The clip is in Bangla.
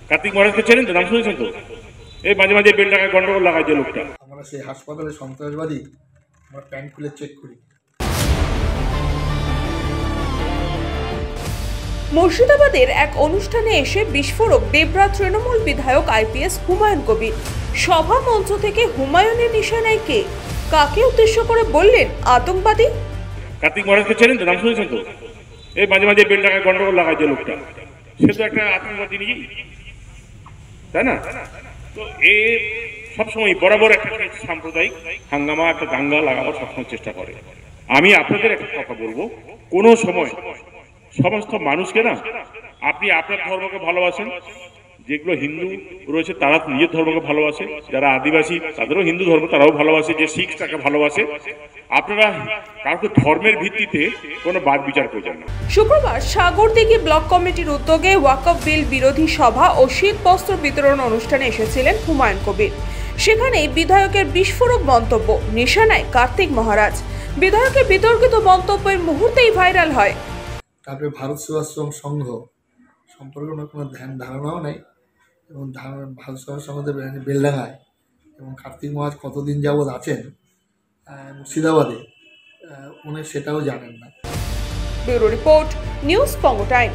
কার্তিক মহারাজকে চেনেন তো? নাম শুনেছেন তো? এই মাঝে মাঝে বেল টাকায় গন্ডগোল লাগায় যে লোকটা। আমরা সেই হাসপাতালে সন্ত্রাসবাদী আমরা প্যান্ট খুলে চেক করি। মুর্শিদাবাদের এক অনুষ্ঠানে এসে বিস্ফোরক দেবরা তৃণমূল বিধায়ক আইপিএস হুমায়ুন কবির। সভা মঞ্চ থেকে হুমায়ুনের নিশানায় কে, কাকে উদ্দেশ্য করে বললেন আতঙ্কবাদী? কার্তিক মহারাজকে চেনেন তো? নাম শুনেছেন তো? এই মাঝে মাঝে বেল টাকায় গন্ডগোল লাগায় যে লোকটা, সে তো একটা আতঙ্কবাদী নিজেই, তাই না? তো এ সবসময় বরাবর একটা সাম্প্রদায়িক হাঙ্গামা, একটা দাঙ্গা লাগাবার সবসময় চেষ্টা করে। আমি আপনাদের একটা কথা বলবো, কোনো সময় সমস্ত মানুষকে না, আপনি আপনার ধর্মকে ভালোবাসেন, যেগুলো হিন্দু রয়েছে তারা নিজের ধর্মকে ভালোবাসে, যারা আদিবাসী তাদেরও হিন্দু ধর্ম তারাও ভালোবাসে, যে শিখ তাকে ভালোবাসে। আপনারা কাউকে ধর্মের ভিত্তিতে কোনো বাদ বিচার করবেন না। শুক্রবার সাগরদিঘি ব্লক কমিটির উদ্যোগে ওয়াকফ বিল বিরোধী সভা ও শীত বস্ত্র বিতরণ অনুষ্ঠানে এসেছিলেন হুমায়ুন কবির। সেখানে বিধায়কের বিস্ফোরক মন্তব্য, নিশানায় কার্তিক মহারাজ। বিধায়কের বিতর্কিত মন্তব্যের মুহূর্তেই ভাইরাল হয়। তারপরে ভারত সেবাশ্রম সংঘ সম্পর্কে কোনো ধারণাও নেই, এবং ভারত সেবাশ্রম সংঘদের বেলডাঙায় এবং কার্তিক মহারাজ কতদিন যাবৎ আছেন মুর্শিদাবাদে উনি সেটাও জানেন না। ব্যুরো রিপোর্ট, নিউজ পঙ্গ টাইম।